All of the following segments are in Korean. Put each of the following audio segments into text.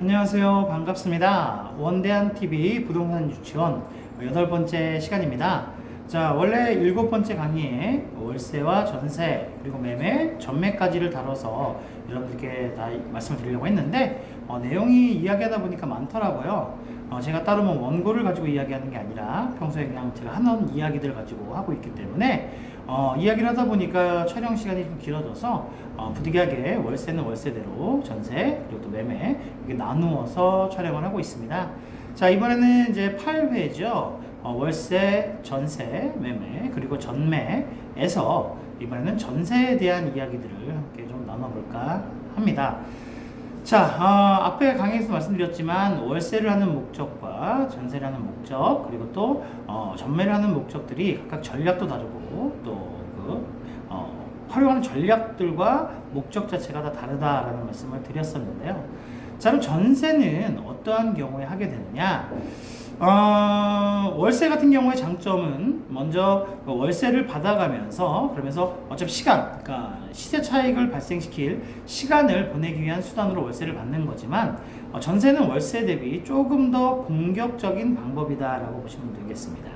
안녕하세요. 반갑습니다. 원대한TV 부동산 유치원 8번째 시간입니다. 자, 원래 7번째 강의에 월세와 전세, 그리고 매매, 전매까지를 다뤄서 여러분들께 다 말씀을 드리려고 했는데 내용이 이야기하다 보니까 많더라고요. 제가 따로 뭐 원고를 가지고 이야기하는 게 아니라 평소에 그냥 제가 하는 이야기들 가지고 하고 있기 때문에 이야기를 하다 보니까 촬영 시간이 좀 길어져서 부득이하게 월세는 월세대로 전세 그리고 또 매매 이렇게 나누어서 촬영을 하고 있습니다. 자, 이번에는 이제 8회죠. 월세, 전세, 매매 그리고 전매에서 이번에는 전세에 대한 이야기들을 함께 좀 나눠볼까 합니다. 자, 앞에 강의에서 말씀드렸지만 월세를 하는 목적과 전세를 하는 목적 그리고 또 전매를 하는 목적들이 각각 전략도 다르고 또 활용하는 전략들과 목적 자체가 다 다르다라는 말씀을 드렸었는데요. 자, 그럼 전세는 어떠한 경우에 하게 되느냐? 월세 같은 경우의 장점은 먼저 월세를 받아가면서 그러면서 어차피 시간, 그러니까 시세 차익을 발생시킬 시간을 보내기 위한 수단으로 월세를 받는 거지만 전세는 월세 대비 조금 더 공격적인 방법이다라고 보시면 되겠습니다.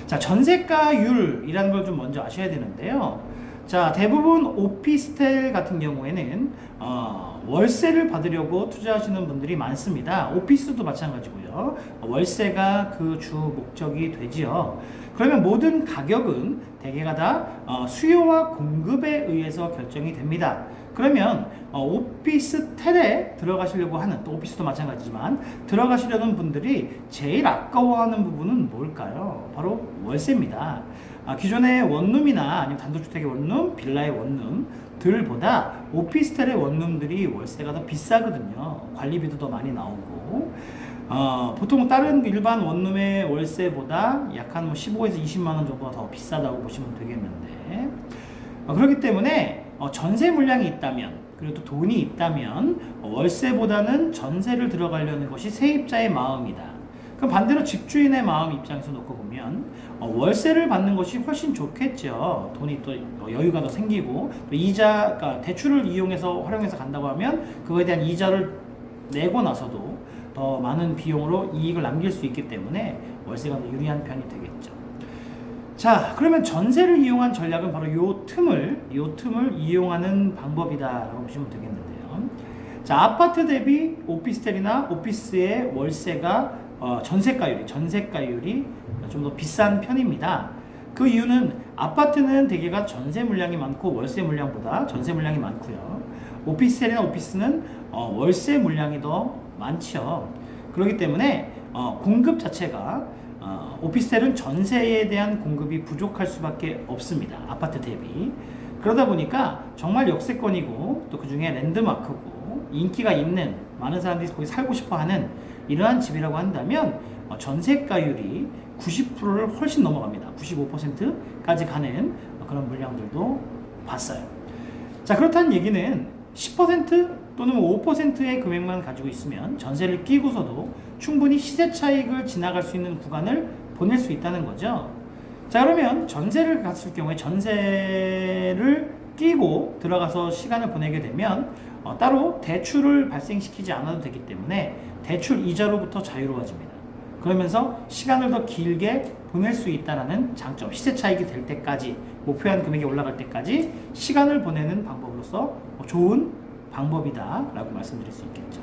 자, 전세가율이라는 걸 좀 먼저 아셔야 되는데요. 자, 대부분 오피스텔 같은 경우에는 월세를 받으려고 투자하시는 분들이 많습니다. 오피스도 마찬가지고요. 월세가 그 주 목적이 되지요. 그러면 모든 가격은 대개가 다 수요와 공급에 의해서 결정이 됩니다. 그러면 오피스텔에 들어가시려고 하는, 또 오피스도 마찬가지지만 들어가시려는 분들이 제일 아까워하는 부분은 뭘까요? 바로 월세입니다. 기존의 원룸이나 아니면 단독주택의 원룸, 빌라의 원룸들보다 오피스텔의 원룸들이 월세가 더 비싸거든요. 관리비도 더 많이 나오고 보통 다른 일반 원룸의 월세보다 약 한 15에서 20만원 정도가 더 비싸다고 보시면 되겠는데 그렇기 때문에 전세 물량이 있다면 그리고 또 돈이 있다면 월세보다는 전세를 들어가려는 것이 세입자의 마음이다. 그럼 반대로 집주인의 마음 입장에서 놓고 보면 월세를 받는 것이 훨씬 좋겠죠. 돈이 또 여유가 더 생기고 또 이자, 그러니까 대출을 이용해서 활용해서 간다고 하면 그거에 대한 이자를 내고 나서도 더 많은 비용으로 이익을 남길 수 있기 때문에 월세가 더 유리한 편이 되겠죠. 자, 그러면 전세를 이용한 전략은 바로 요 틈을 이용하는 방법이다라고 보시면 되겠는데요. 자, 아파트 대비 오피스텔이나 오피스의 월세가 전세가율이 좀 더 비싼 편입니다. 그 이유는 아파트는 대개가 전세 물량이 많고 월세 물량보다 전세 물량이 많고요. 오피스텔이나 오피스는 월세 물량이 더 많죠. 그렇기 때문에 공급 자체가 오피스텔은 전세에 대한 공급이 부족할 수밖에 없습니다. 아파트 대비. 그러다 보니까 정말 역세권이고 또 그 중에 랜드마크고 인기가 있는 많은 사람들이 거기 살고 싶어 하는 이러한 집이라고 한다면 전세가율이 90%를 훨씬 넘어갑니다. 95%까지 가는 그런 물량들도 봤어요. 자, 그렇다는 얘기는 10% 또는 5%의 금액만 가지고 있으면 전세를 끼고서도 충분히 시세 차익을 지나갈 수 있는 구간을 보낼 수 있다는 거죠. 자, 그러면 전세를 갔을 경우에 전세를 끼고 들어가서 시간을 보내게 되면 따로 대출을 발생시키지 않아도 되기 때문에 대출 이자로부터 자유로워집니다. 그러면서 시간을 더 길게 보낼 수 있다는 장점, 시세 차익이 될 때까지, 목표한 금액이 올라갈 때까지 시간을 보내는 방법으로서 좋은 방법이다 라고 말씀드릴 수 있겠죠.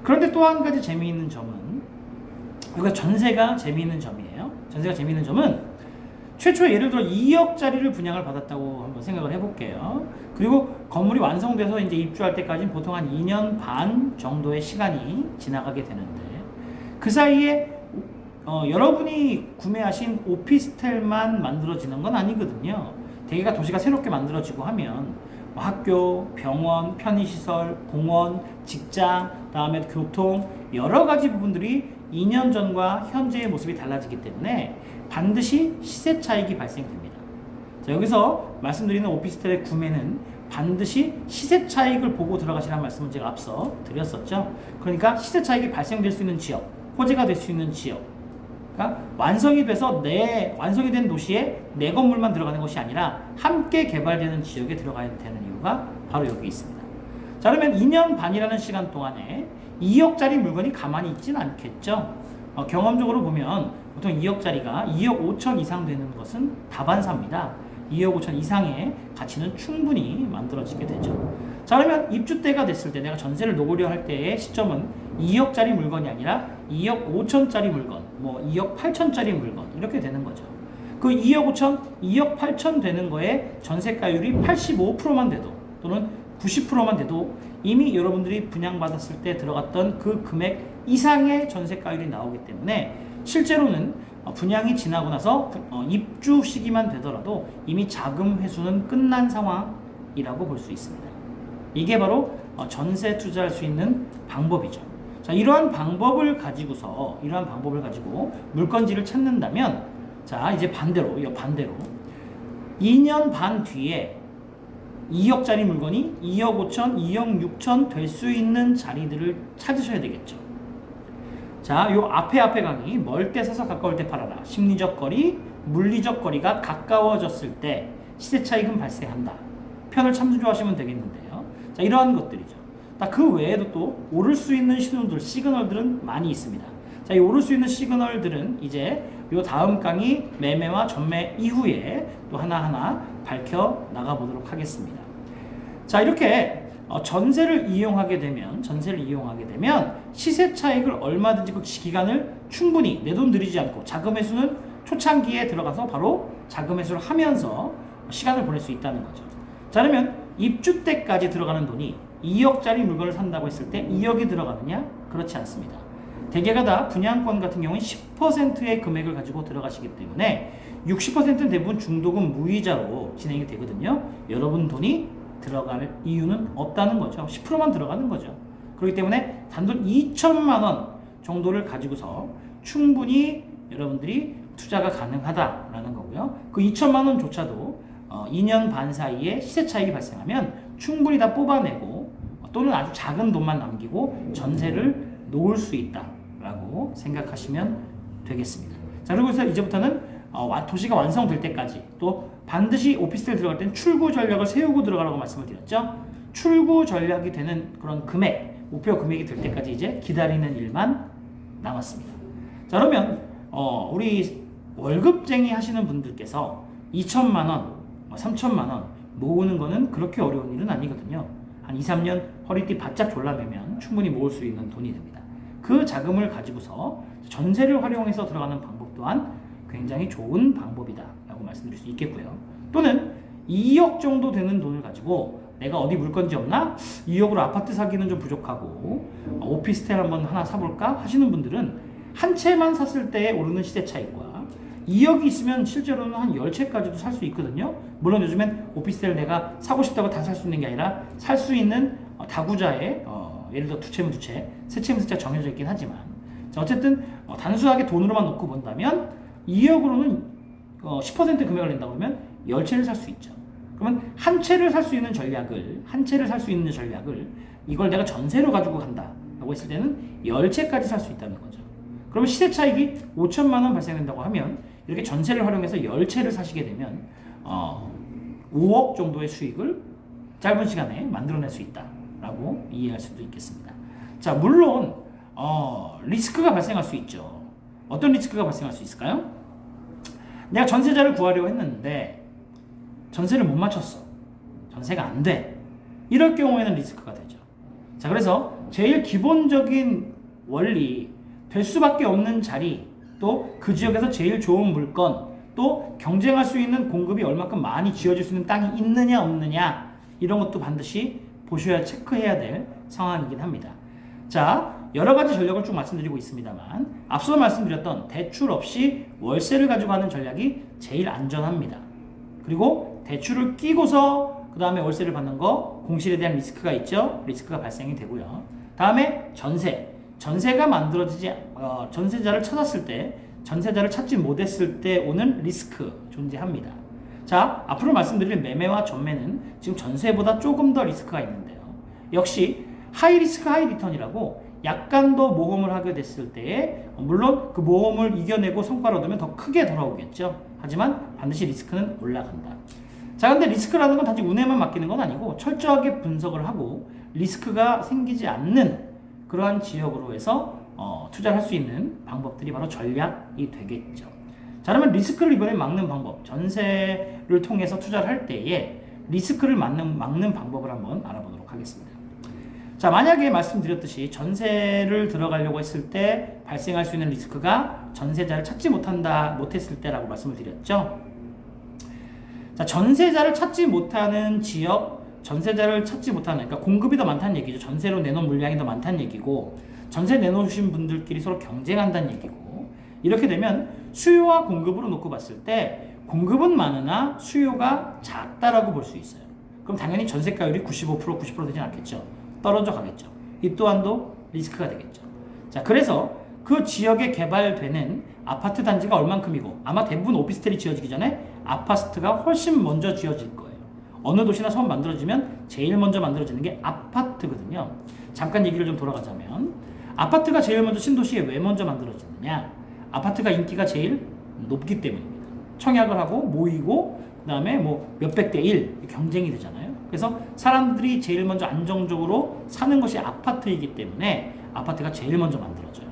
그런데 또 한 가지 재미있는 점은, 여기가 전세가 재미있는 점이에요. 전세가 재미있는 점은 최초에 예를 들어 2억짜리를 분양을 받았다고 한번 생각을 해볼게요. 그리고 건물이 완성돼서 이제 입주할 때까지는 보통 한 2년 반 정도의 시간이 지나가게 되는데 그 사이에 여러분이 구매하신 오피스텔만 만들어지는 건 아니거든요. 대개가 도시가 새롭게 만들어지고 하면 학교, 병원, 편의시설, 공원, 직장, 다음에 교통 여러 가지 부분들이 2년 전과 현재의 모습이 달라지기 때문에 반드시 시세 차익이 발생됩니다. 자, 여기서 말씀드리는 오피스텔의 구매는 반드시 시세 차익을 보고 들어가시라는 말씀을 제가 앞서 드렸었죠. 그러니까 시세 차익이 발생될 수 있는 지역, 호재가 될 수 있는 지역, 그러니까 완성이 돼서 완성이 된 도시에 내 건물만 들어가는 것이 아니라 함께 개발되는 지역에 들어가야 되는 이유가 바로 여기 있습니다. 자, 그러면 2년 반이라는 시간 동안에 2억짜리 물건이 가만히 있진 않겠죠. 경험적으로 보면 보통 2억짜리가 2억 5천 이상 되는 것은 다반사입니다. 2억 5천 이상의 가치는 충분히 만들어지게 되죠. 자, 그러면 입주 때가 됐을 때 내가 전세를 놓으려 할 때의 시점은 2억짜리 물건이 아니라 2억 5천짜리 물건, 뭐 2억 8천짜리 물건 이렇게 되는 거죠. 그 2억 5천, 2억 8천 되는 거에 전세가율이 85%만 돼도 또는 90%만 돼도 이미 여러분들이 분양받았을 때 들어갔던 그 금액 이상의 전세가율이 나오기 때문에 실제로는 분양이 지나고 나서 입주 시기만 되더라도 이미 자금 회수는 끝난 상황이라고 볼 수 있습니다. 이게 바로 전세 투자할 수 있는 방법이죠. 자, 이러한 방법을 가지고 물건지를 찾는다면, 자, 이제 반대로 2년 반 뒤에 2억짜리 물건이 2억 5천, 2억 6천 될 수 있는 자리들을 찾으셔야 되겠죠. 자, 요 앞에 강의, 멀 때 사서 가까울 때 팔아라. 심리적 거리, 물리적 거리가 가까워졌을 때 시세 차익은 발생한다. 편을 참조하시면 되겠는데요. 자, 이러한 것들이죠. 그 외에도 또 오를 수 있는 시그널들은 많이 있습니다. 자, 이 오를 수 있는 시그널들은 이제 요 다음 강의 매매와 전매 이후에 또 하나하나 밝혀 나가 보도록 하겠습니다. 자, 이렇게 전세를 이용하게 되면 시세 차익을 얼마든지 그 기간을 충분히 내 돈 들이지 않고 자금 회수는 초창기에 들어가서 바로 자금 회수를 하면서 시간을 보낼 수 있다는 거죠. 자, 그러면 입주 때까지 들어가는 돈이 2억짜리 물건을 산다고 했을 때 2억이 들어가느냐? 그렇지 않습니다. 대개가 다 분양권 같은 경우는 10%의 금액을 가지고 들어가시기 때문에 60%는 대부분 중도금 무이자로 진행이 되거든요. 여러분 돈이 들어갈 이유는 없다는 거죠. 10%만 들어가는 거죠. 그렇기 때문에 단돈 2천만 원 정도를 가지고서 충분히 여러분들이 투자가 가능하다라는 거고요. 그 2천만 원조차도 2년 반 사이에 시세 차익이 발생하면 충분히 다 뽑아내고 또는 아주 작은 돈만 남기고 전세를 놓을 수 있다라고 생각하시면 되겠습니다. 자, 그리고 이제부터는 도시가 완성될 때까지 또 반드시 오피스텔 들어갈 때는 출구 전략을 세우고 들어가라고 말씀을 드렸죠. 출구 전략이 되는 그런 금액, 목표 금액이 될 때까지 이제 기다리는 일만 남았습니다. 자, 그러면 우리 월급쟁이 하시는 분들께서 2천만 원, 3천만 원 모으는 거는 그렇게 어려운 일은 아니거든요. 한 2, 3년 허리띠 바짝 졸라매면 충분히 모을 수 있는 돈이 됩니다. 그 자금을 가지고서 전세를 활용해서 들어가는 방법 또한 굉장히 좋은 방법이다 라고 말씀드릴 수 있겠고요. 또는 2억 정도 되는 돈을 가지고 내가 어디 물건지 없나? 2억으로 아파트 사기는 좀 부족하고 오피스텔 한번 하나 사볼까? 하시는 분들은 한 채만 샀을 때 오르는 시세 차익과 2억이 있으면 실제로는 한 10채까지도 살 수 있거든요. 물론 요즘엔 오피스텔 내가 사고 싶다고 다 살 수 있는 게 아니라 살 수 있는 다구자에 예를 들어 2채면 2채, 3채면 3채 정해져 있긴 하지만, 자, 어쨌든 단순하게 돈으로만 놓고 본다면 2억으로는 10% 금액을 낸다고 그러면 10채를 살 수 있죠. 그러면 한 채를 살 수 있는 전략을 이걸 내가 전세로 가지고 간다라고 했을 때는 10채까지 살 수 있다는 거죠. 그러면 시세 차익이 5천만 원 발생된다고 하면 이렇게 전세를 활용해서 10채를 사시게 되면 5억 정도의 수익을 짧은 시간에 만들어낼 수 있다라고 이해할 수도 있겠습니다. 자, 물론 리스크가 발생할 수 있죠. 어떤 리스크가 발생할 수 있을까요? 내가 전세자를 구하려고 했는데 전세를 못 맞췄어. 전세가 안 돼. 이럴 경우에는 리스크가 되죠. 자, 그래서 제일 기본적인 원리, 될 수밖에 없는 자리, 또 그 지역에서 제일 좋은 물건, 또 경쟁할 수 있는 공급이 얼마큼 많이 지어질 수 있는 땅이 있느냐 없느냐, 이런 것도 반드시 보셔야, 체크해야 될 상황이긴 합니다. 자, 여러 가지 전략을 쭉 말씀드리고 있습니다만 앞서 말씀드렸던 대출 없이 월세를 가지고 하는 전략이 제일 안전합니다. 그리고 대출을 끼고서 그 다음에 월세를 받는 거, 공실에 대한 리스크가 있죠. 리스크가 발생이 되고요. 다음에 전세가 만들어지지, 전세자를 찾았을 때, 전세자를 찾지 못했을 때 오는 리스크 존재합니다. 자, 앞으로 말씀드릴 매매와 전매는 지금 전세보다 조금 더 리스크가 있는데요. 역시 하이 리스크 하이 리턴이라고 약간 더 모험을 하게 됐을 때에, 물론 그 모험을 이겨내고 성과를 얻으면 더 크게 돌아오겠죠. 하지만 반드시 리스크는 올라간다. 자, 근데 리스크라는 건 단지 운에만 맡기는 건 아니고 철저하게 분석을 하고 리스크가 생기지 않는 그러한 지역으로 해서 투자를 할 수 있는 방법들이 바로 전략이 되겠죠. 자, 그러면 리스크를 이번에 막는 방법, 전세를 통해서 투자를 할 때에 리스크를 막는 방법을 한번 알아보도록 하겠습니다. 자, 만약에 말씀드렸듯이 전세를 들어가려고 했을 때 발생할 수 있는 리스크가 전세자를 찾지 못했을 때라고 말씀을 드렸죠. 자, 전세자를 찾지 못하는 지역, 전세자를 찾지 못하는, 그러니까 공급이 더 많다는 얘기죠. 전세로 내놓은 물량이 더 많다는 얘기고, 전세 내놓으신 분들끼리 서로 경쟁한다는 얘기고, 이렇게 되면 수요와 공급으로 놓고 봤을 때 공급은 많으나 수요가 작다라고 볼 수 있어요. 그럼 당연히 전세가율이 95%, 90% 되진 않겠죠. 떨어져 가겠죠. 이 또한도 리스크가 되겠죠. 자, 그래서 그 지역에 개발되는 아파트 단지가 얼만큼이고, 아마 대부분 오피스텔이 지어지기 전에 아파트가 훨씬 먼저 지어질 거예요. 어느 도시나 처음 만들어지면 제일 먼저 만들어지는 게 아파트거든요. 잠깐 얘기를 좀 돌아가자면, 아파트가 제일 먼저 신도시에 왜 먼저 만들어지느냐? 아파트가 인기가 제일 높기 때문입니다. 청약을 하고 모이고, 그 다음에 뭐 몇백 대 1 경쟁이 되잖아요. 그래서 사람들이 제일 먼저 안정적으로 사는 것이 아파트이기 때문에 아파트가 제일 먼저 만들어져요.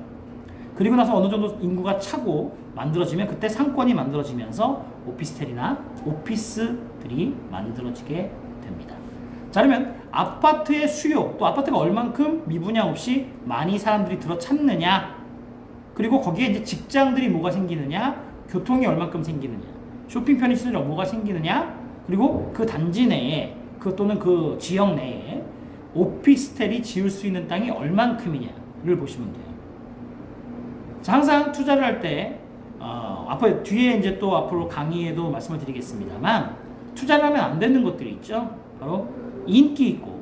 그리고 나서 어느 정도 인구가 차고 만들어지면 그때 상권이 만들어지면서 오피스텔이나 오피스들이 만들어지게 됩니다. 자, 그러면 아파트의 수요, 또 아파트가 얼만큼 미분양 없이 많이 사람들이 들어찼느냐, 그리고 거기에 이제 직장들이 뭐가 생기느냐, 교통이 얼만큼 생기느냐, 쇼핑 편의시설이 뭐가 생기느냐, 그리고 그 단지 내에 또는 그 지역 내에 오피스텔이 지을 수 있는 땅이 얼만큼이냐를 보시면 돼요. 자, 항상 투자를 할 때 앞으로 뒤에 이제 또 앞으로 강의에도 말씀을 드리겠습니다만, 투자를 하면 안 되는 것들이 있죠. 바로 인기 있고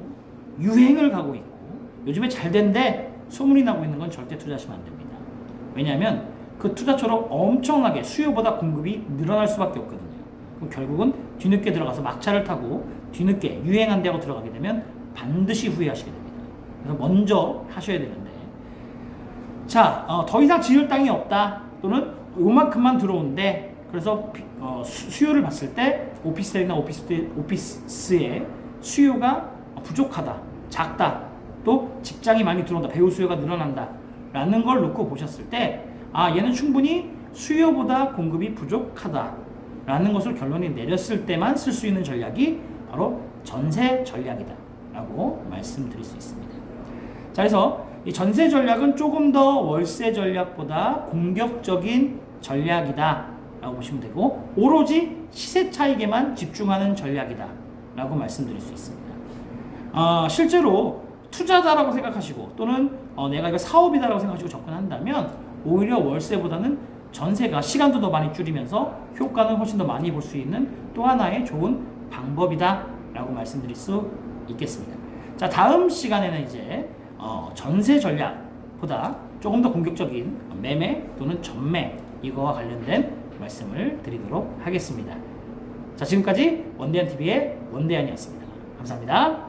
유행을 가고 있고 요즘에 잘 된데 소문이 나고 있는 건 절대 투자하시면 안 됩니다. 왜냐하면 그 투자처럼 엄청나게 수요보다 공급이 늘어날 수밖에 없거든요. 그럼 결국은 뒤늦게 들어가서 막차를 타고 뒤늦게 유행한 데하고 들어가게 되면 반드시 후회하시게 됩니다. 그래서 먼저 하셔야 되는데, 자, 더 이상 지을 땅이 없다, 또는 요만큼만 들어오는데, 그래서 수요를 봤을 때 오피스텔이나 오피스의 수요가 부족하다, 작다, 또 직장이 많이 들어온다, 배우 수요가 늘어난다 라는 걸 놓고 보셨을 때, 얘는 충분히 수요보다 공급이 부족하다 라는 것을 결론이 내렸을 때만 쓸 수 있는 전략이 바로 전세 전략이다 라고 말씀드릴 수 있습니다. 자, 그래서 이 전세 전략은 조금 더 월세 전략보다 공격적인 전략이다 라고 보시면 되고, 오로지 시세 차익에만 집중하는 전략이다 라고 말씀드릴 수 있습니다. 실제로 투자다라고 생각하시고, 또는 내가 이거 사업이다라고 생각하시고 접근한다면 오히려 월세보다는 전세가 시간도 더 많이 줄이면서 효과는 훨씬 더 많이 볼 수 있는 또 하나의 좋은 방법이다 라고 말씀드릴 수 있겠습니다. 자, 다음 시간에는 이제 전세 전략보다 조금 더 공격적인 매매 또는 전매, 이거와 관련된 말씀을 드리도록 하겠습니다. 자, 지금까지 원대한TV의 원대한이었습니다. 감사합니다.